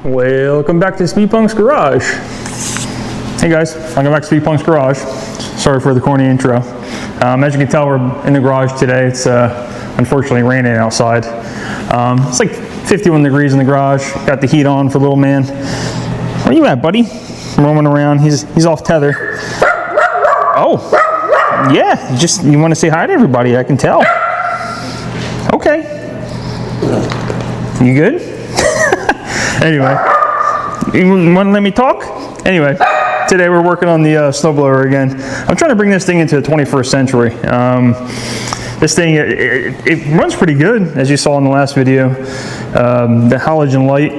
Welcome back to Speed Punk's Garage. Hey guys, welcome back to Speed Punk's Garage. Sorry for the corny intro. As you can tell, we're in the garage today. It's unfortunately raining outside. It's like 51 degrees in the garage. Got the heat on for little man. Where you at, buddy? Roaming around. He's off tether. Oh, yeah. You want to say hi to everybody? I can tell. Okay. You good? Anyway, you want to let me talk? Anyway, today we're working on the snowblower again. I'm trying to bring this thing into the 21st century. This thing, it runs pretty good, as you saw in the last video. The halogen light,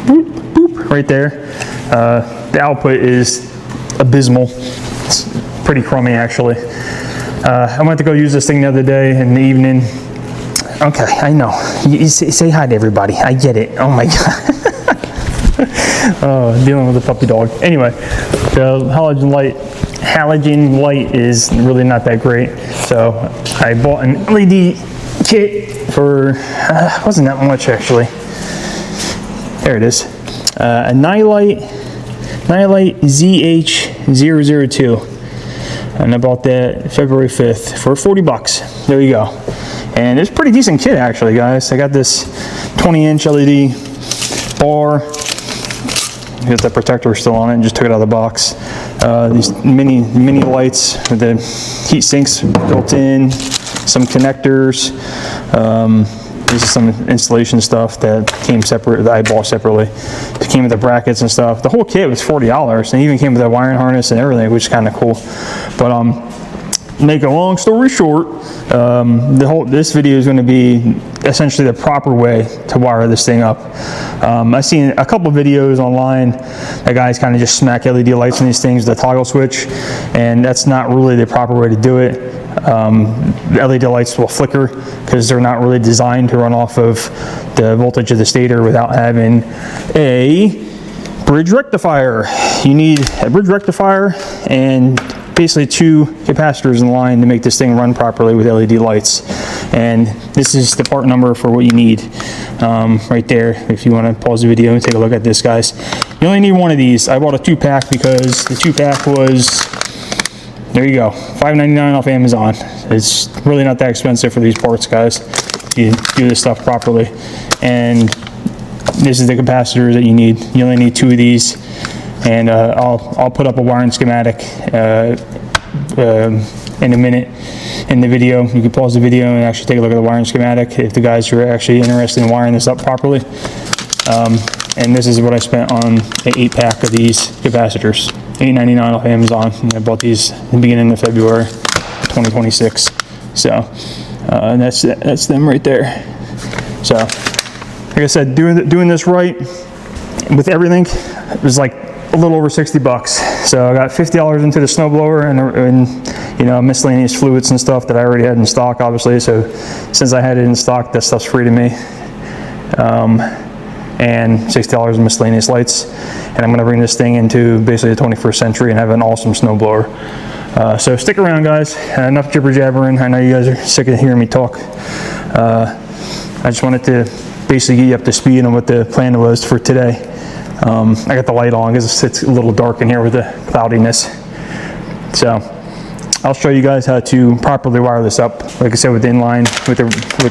boop, boop, right there. The output is abysmal. It's pretty crummy, actually. I went to go use this thing the other day in the evening. Okay, I know. You say hi to everybody. I get it. Oh my god. Oh, dealing with a puppy dog. Anyway, the halogen light is really not that great. So I bought an LED kit for wasn't that much actually. There it is. A Headlight ZH002, and I bought that February 5th for 40 bucks. There you go. And it's a pretty decent kit actually, guys. I got this 20-inch LED bar. Got the protector still on it and just took it out of the box. These mini lights with the heat sinks built in, some connectors. This is some installation stuff that came separate, that I bought separately. It came with the brackets and stuff. The whole kit was $40, and it even came with a wiring harness and everything, which is kind of cool. But make a long story short, this video is going to be essentially the proper way to wire this thing up. I've seen a couple videos online that guys kind of just smack LED lights in these things with a toggle switch, and that's not really the proper way to do it. The LED lights will flicker because they're not really designed to run off of the voltage of the stator without having a bridge rectifier. You need a bridge rectifier and basically two capacitors in line to make this thing run properly with LED lights. And this is the part number for what you need right there. If you want to pause the video and take a look at this, guys. You only need one of these. I bought a 2-pack because the 2-pack was, there you go, $5.99 off Amazon. It's really not that expensive for these parts, guys, if you do this stuff properly. And this is the capacitors that you need. You only need 2 of these. And I'll put up a wiring schematic in a minute in the video. You can pause the video and actually take a look at the wiring schematic if the guys are actually interested in wiring this up properly. And this is what I spent on an 8-pack of these capacitors, $8.99 off Amazon. And I bought these in the beginning of February 2026. So and that's them right there. So like I said, doing this right with everything, it was like a little over 60 bucks. So I got $50 into the snowblower and you know, miscellaneous fluids and stuff that I already had in stock, obviously. So since I had it in stock, that stuff's free to me. And $60 in miscellaneous lights. And I'm going to bring this thing into basically the 21st century and have an awesome snowblower. So stick around, guys. Enough jibber jabbering. I know you guys are sick of hearing me talk. I just wanted to basically get you up to speed on what the plan was for today. I got the light on because it's a little dark in here with the cloudiness. So I'll show you guys how to properly wire this up. Like I said, with the inline, with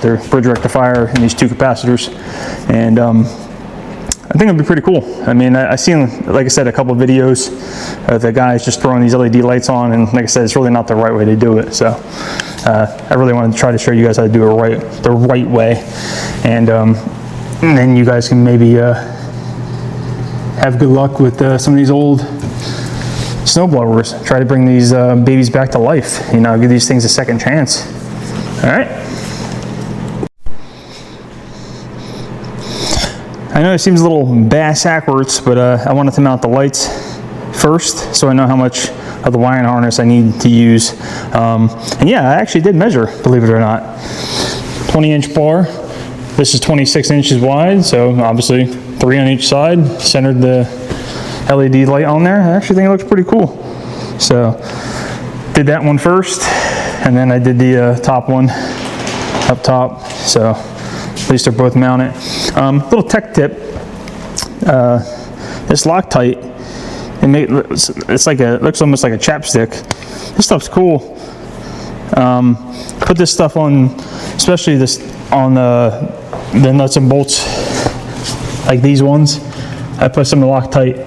the bridge rectifier and these 2 capacitors. And I think it'll be pretty cool. I mean, I've seen, like I said, a couple of videos of the guys just throwing these LED lights on, and like I said, it's really not the right way to do it. So I really wanted to try to show you guys how to do it the right way. And then you guys can maybe have good luck with some of these old snowblowers. Try to bring these babies back to life. You know, give these things a second chance. All right. I know it seems a little bass-backwards, but I wanted to mount the lights first so I know how much of the wiring harness I need to use. And yeah, I actually did measure, believe it or not. 20-inch bar. This is 26 inches wide, so obviously 3 on each side. Centered the LED light on there. I actually think it looks pretty cool. So did that one first, and then I did the top one up top. So At least they're both mounted. Little tech tip, this Loctite, it looks almost like a chapstick. This stuff's cool. Put this stuff on, especially this on the nuts and bolts, like these ones. I put some Loctite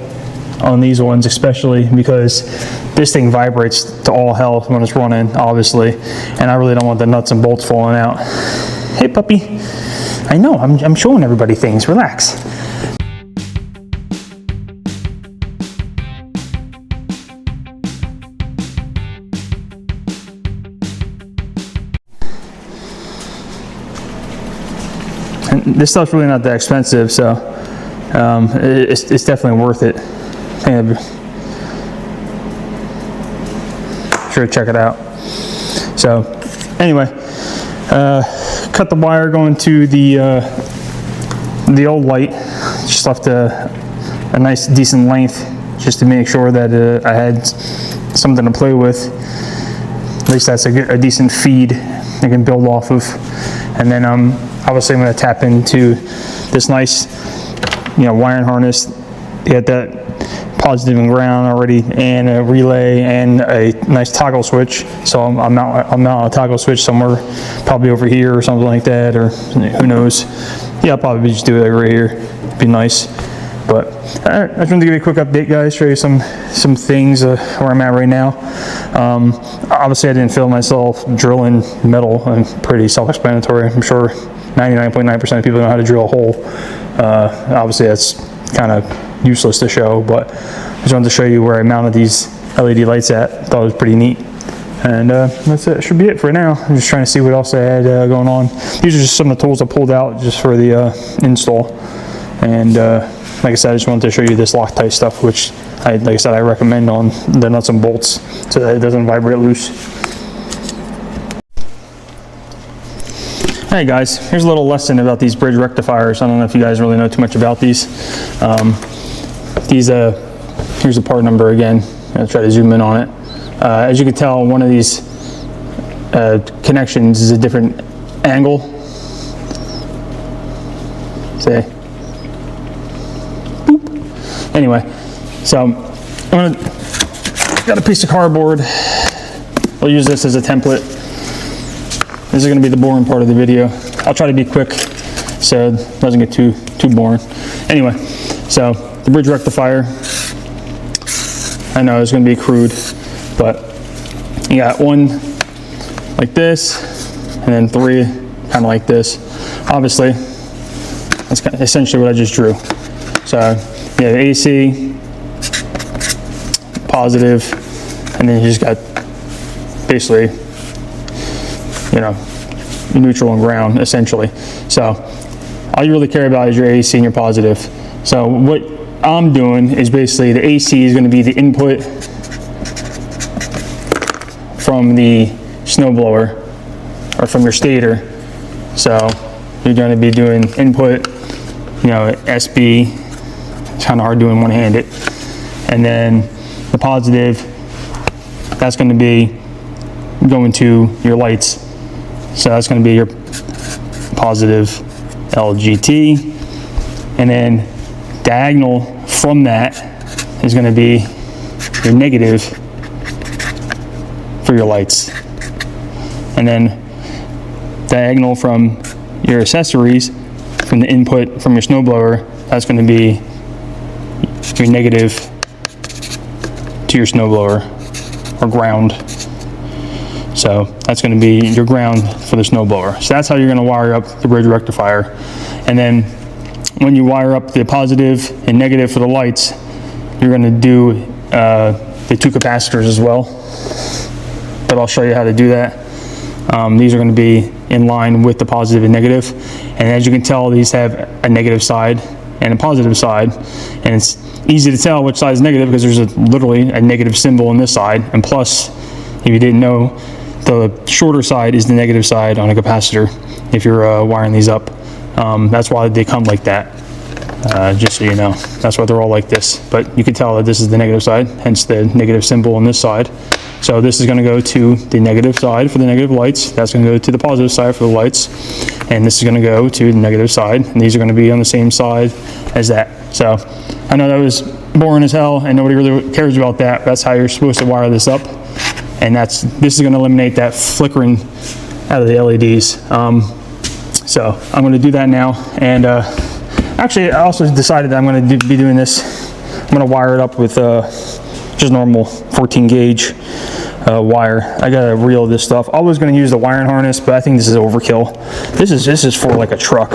on these ones, especially because this thing vibrates to all hell when it's running, obviously, and I really don't want the nuts and bolts falling out. Hey, puppy. I know, I'm showing everybody things. Relax. And this stuff's really not that expensive, so it's definitely worth it. Sure, check it out. So anyway, cut the wire going to the old light. Just left a nice decent length just to make sure that I had something to play with. At least that's a decent feed I can build off of. And then obviously I'm going to tap into this nice, wiring harness. You got that positive and ground already, and a relay and a nice toggle switch. So I'll mount a toggle switch somewhere, probably over here or something like that, or who knows. Yeah, I'll probably just do it right here. It'd be nice. But I just wanted to give you a quick update, guys, show you some things where I'm at right now. Obviously I didn't film myself drilling metal. I'm pretty self-explanatory. I'm sure 99.9% of people know how to drill a hole. Obviously that's kind of useless to show, but I just wanted to show you where I mounted these LED lights at. Thought it was pretty neat. And that's it. Should be it for now. I'm just trying to see what else I had going on. These are just some of the tools I pulled out just for the install. And like I said, I just wanted to show you this Loctite stuff, which like I said, I recommend on the nuts and bolts so that it doesn't vibrate loose. Hey guys, here's a little lesson about these bridge rectifiers. I don't know if you guys really know too much about these. Here's the part number again. I'll try to zoom in on it. As you can tell, one of these connections is a different angle. Say, boop. Anyway, so got a piece of cardboard. We'll use this as a template. This is going to be the boring part of the video. I'll try to be quick so it doesn't get too boring. Anyway, so the bridge rectifier. I know it's going to be crude, but you got one like this, and then three kind of like this. Obviously, that's kind of essentially what I just drew. So you have AC, positive, and then you just got basically, neutral and ground, essentially. So all you really care about is your AC and your positive. So what I'm doing is basically the AC is going to be the input from the snowblower or from your stator. So you're going to be doing input, SB. It's kind of hard doing one-handed. And then the positive, that's going to be going to your lights. So that's going to be your positive LGT, and then diagonal from that is going to be your negative for your lights, and then diagonal from your accessories, from the input from your snowblower, that's going to be your negative to your snowblower or ground. So that's going to be your ground for the snowblower. So that's how you're going to wire up the bridge rectifier. And then when you wire up the positive and negative for the lights, you're going to do the two capacitors as well. But I'll show you how to do that. These are going to be in line with the positive and negative. And as you can tell, these have a negative side and a positive side. And it's easy to tell which side is negative because there's literally a negative symbol on this side. And plus, if you didn't know, the shorter side is the negative side on a capacitor if you're wiring these up. That's why they come like that, just so you know. That's why they're all like this. But you can tell that this is the negative side, hence the negative symbol on this side. So this is going to go to the negative side for the negative lights. That's going to go to the positive side for the lights. and this is going to go to the negative side, and these are going to be on the same side as that. So I know that was boring as hell, and nobody really cares about that. That's how you're supposed to wire this up, and this is going to eliminate that flickering out of the LEDs. So I'm going to do that now, and actually I also decided that I'm going to be doing this. I'm going to wire it up with just normal 14 gauge wire. I gotta reel this stuff. I was going to use the wiring harness, but I think this is overkill. This is for like a truck,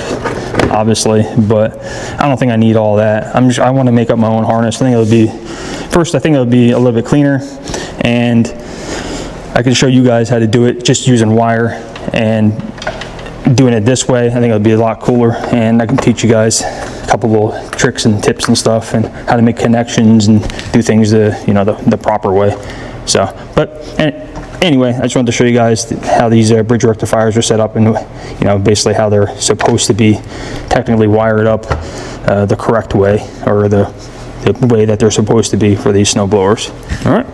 obviously, but I don't think I need all that. I want to make up my own harness. I think it'll be a little bit cleaner, and I can show you guys how to do it just using wire and doing it this way. I think it'll be a lot cooler, and I can teach you guys a couple little tricks and tips and stuff, and how to make connections and do things the proper way. So, but anyway, I just wanted to show you guys how these bridge rectifiers are set up, and basically how they're supposed to be technically wired up the correct way, or the way that they're supposed to be for these snow blowers. All right.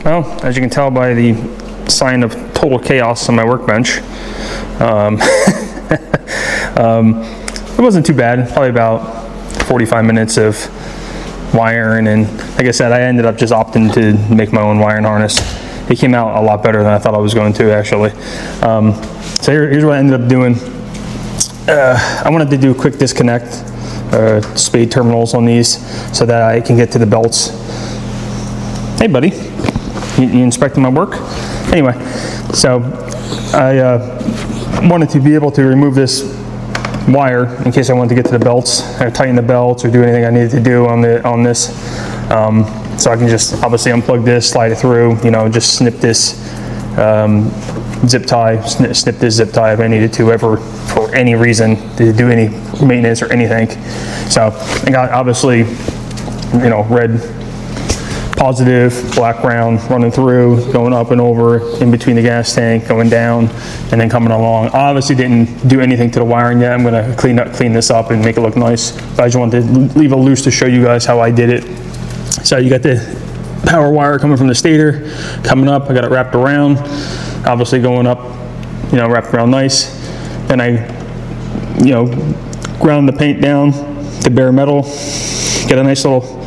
Well, as you can tell by the sign of total chaos on my workbench, it wasn't too bad. Probably about 45 minutes of wiring, and like I said, I ended up just opting to make my own wiring harness. It came out a lot better than I thought I was going to, actually. So here's what I ended up doing. I wanted to do a quick disconnect, spade terminals on these, so that I can get to the belts. Hey buddy, you inspecting my work? Anyway, so I wanted to be able to remove this wire in case I wanted to get to the belts, or tighten the belts, or do anything I needed to do on this. So I can just obviously unplug this, slide it through, just snip this zip tie, snip this zip tie if I needed to, ever for any reason, to do any maintenance or anything. So I got obviously, red positive, black ground running through, going up and over, in between the gas tank, going down, and then coming along. I obviously didn't do anything to the wiring yet. I'm going to clean this up and make it look nice. But I just wanted to leave it loose to show you guys how I did it. So you got the power wire coming from the stator, coming up. I got it wrapped around, obviously going up, wrapped around nice. Then I, ground the paint down to bare metal. Get a nice little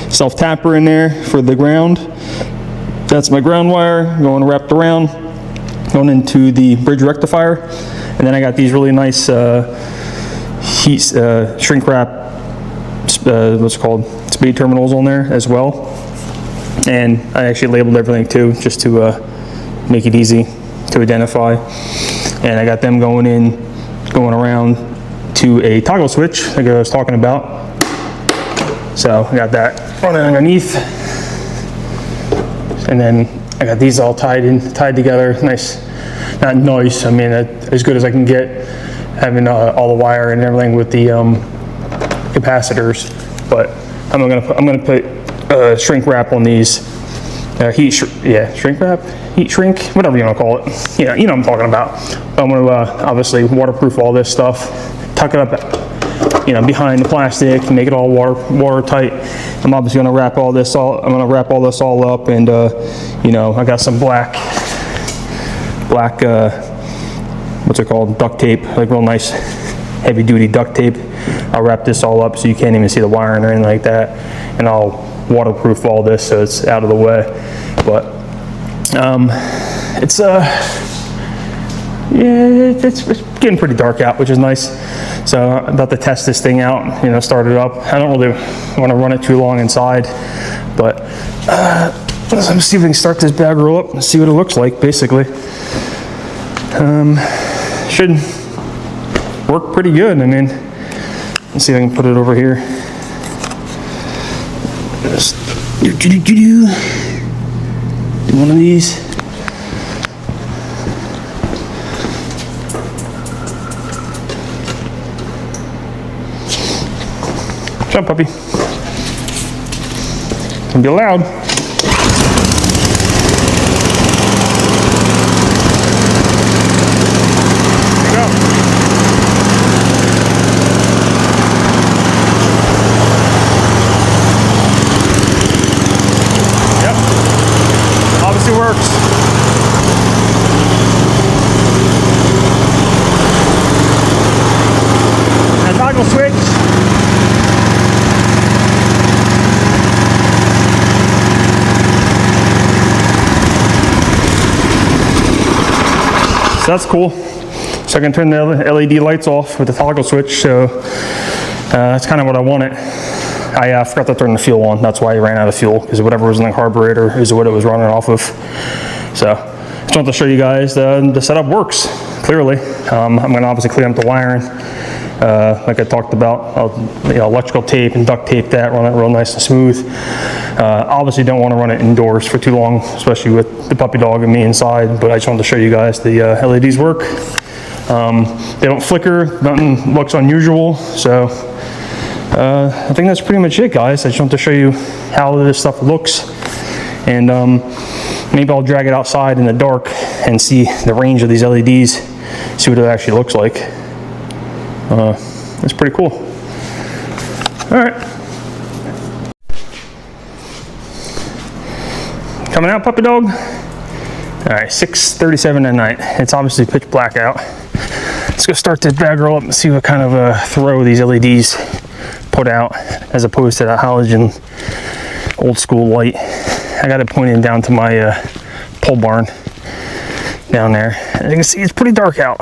self-tapper in there for the ground. That's my ground wire going wrapped around, going into the bridge rectifier. And then I got these really nice shrink wrap, what's it called, spade terminals on there as well. And I actually labeled everything too, just to make it easy to identify. And I got them going around to a toggle switch like I was talking about. So I got that running underneath, and then I got these all tied together. Nice, not nice. I mean, as good as I can get, having all the wire and everything with the capacitors. But I'm gonna put shrink wrap on these. Shrink wrap, heat shrink, whatever you want to call it. Yeah, you know what I'm talking about. I'm gonna obviously waterproof all this stuff, tuck it up, behind the plastic, make it all watertight. I'm obviously gonna wrap all this all up, and I got some black what's it called, duct tape, like real nice heavy duty duct tape. I'll wrap this all up so you can't even see the wiring or anything like that, and I'll waterproof all this so it's out of the way. But it's getting pretty dark out, which is nice. So I'm about to test this thing out, start it up. I don't really want to run it too long inside, but let me see if we can start this bad girl up and see what it looks like, basically. Should work pretty good. I mean, let's see if I can put it over here. Just do one of these. Jump, puppy. Can be loud. that's cool. So I can turn the LED lights off with the toggle switch. So that's kind of what I wanted. I forgot to turn the fuel on. That's why I ran out of fuel, because whatever was in the carburetor is what it was running off of. So just wanted to show you guys the setup works, clearly. I'm going to obviously clean up the wiring. Like I talked about, I'll electrical tape and duct tape that, run it real nice and smooth. Obviously don't want to run it indoors for too long, especially with the puppy dog and me inside, but I just wanted to show you guys the LEDs work. They don't flicker, nothing looks unusual, so I think that's pretty much it, guys. I just want to show you how this stuff looks, and maybe I'll drag it outside in the dark and see the range of these LEDs, see what it actually looks like. That's pretty cool. All right. Coming out, puppy dog. All right, 6:37 at night. It's obviously pitch black out. Let's go start this bad girl up and see what kind of a throw these LEDs put out, as opposed to that halogen old school light. I got it pointing down to my pole barn down there. As you can see, it's pretty dark out.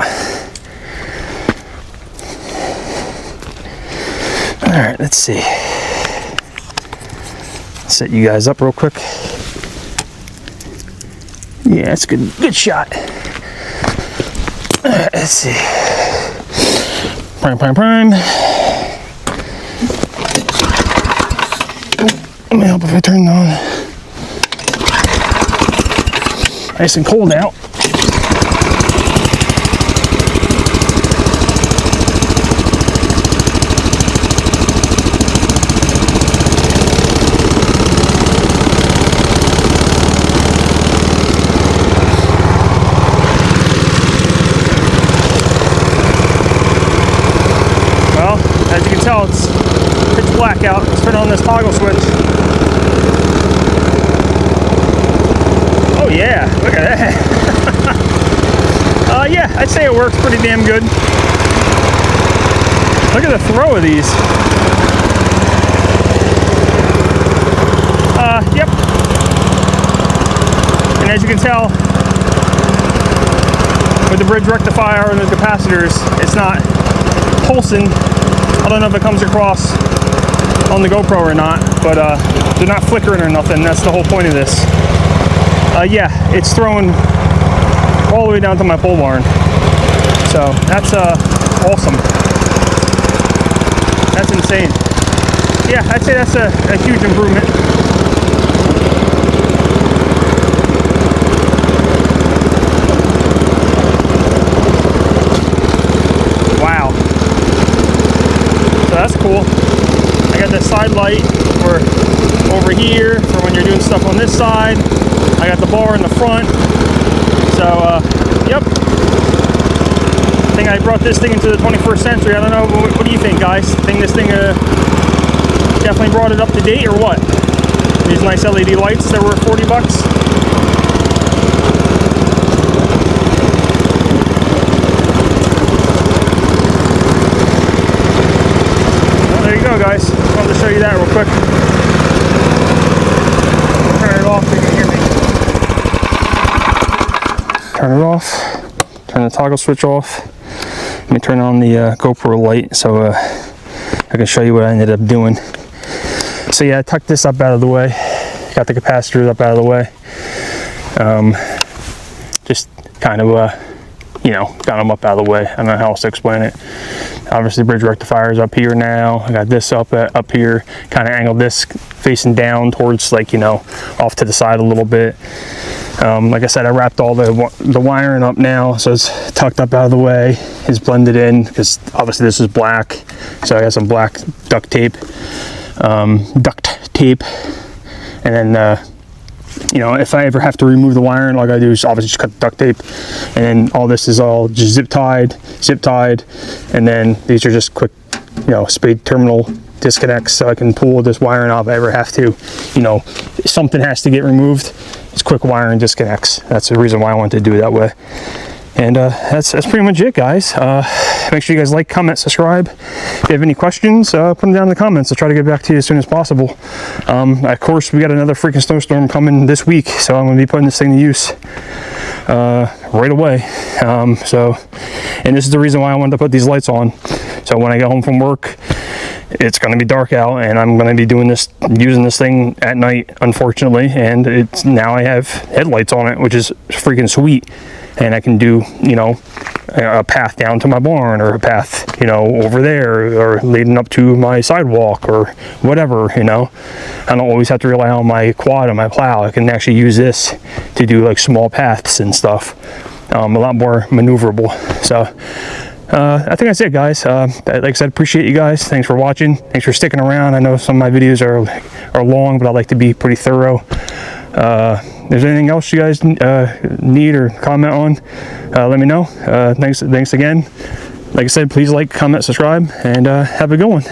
All right, let's see. Set you guys up real quick. Yeah, it's good. Good shot. All right, let's see. Prime. Let me help if I turn it on. Nice and cold out. As you can tell, it's pitch black out. Let's turn on this toggle switch. Oh yeah, look at that. Yeah, I'd say it works pretty damn good. Look at the throw of these. Yep. And as you can tell, with the bridge rectifier and the capacitors, it's not pulsing. I don't know if it comes across on the GoPro or not, but they're not flickering or nothing. That's the whole point of this. Yeah, it's throwing all the way down to my pole barn. So that's awesome. That's insane. Yeah, I'd say that's a huge improvement. Wow. So that's cool. I got the side light for over here for when you're doing stuff on this side. I got the bar in the front. So, yep. I think I brought this thing into the 21st century. I don't know, what do you think, guys? Think this thing definitely brought it up to date, or what? These nice LED lights that were 40 bucks. Well, there you go, guys. Just wanted to show you that real quick. Turn it off so you can hear me. Turn it off. Turn the toggle switch off. Let me turn on the GoPro light so I can show you what I ended up doing. So yeah, I tucked this up out of the way. Got the capacitors up out of the way. Just kind of, you know, got them up out of the way. I don't know how else to explain it. Obviously, bridge rectifier is up here now. I got this up here. Kind of angled this facing down towards, like, you know, off to the side a little bit. Like I said, I wrapped all the wiring up now, so it's tucked up out of the way. It's blended in because obviously this is black, so I got some black duct tape, and then you know, if I ever have to remove the wiring, all I gotta do is obviously just cut the duct tape, and then all this is all just zip tied, and then these are just quick, you know, spade terminal disconnects, so I can pull this wiring off if I ever have to. You know, if something has to get removed, it's quick wiring disconnects. That's the reason why I wanted to do it that way. And that's pretty much it, guys. Make sure you guys like, comment, subscribe. If you have any questions, put them down in the comments. I'll try to get back to you as soon as possible. Of course, we got another freaking snowstorm coming this week, so I'm going to be putting this thing to use. right away. And this is the reason why I wanted to put these lights on. So when I get home from work, it's going to be dark out, and I'm going to be using this thing at night, unfortunately. And it's now I have headlights on it, which is freaking sweet. And I can do, a path down to my barn, or a path, over there, or leading up to my sidewalk, or whatever, I don't always have to rely on my quad and my plow. I can actually use this to do like small paths and stuff. A lot more maneuverable. So I think that's it, guys. Like I said, appreciate you guys. Thanks for watching. Thanks for sticking around. I know some of my videos are long, but I like to be pretty thorough. If there's anything else you guys need or comment on, let me know. Thanks again. Like I said, please like, comment, subscribe, and have a good one.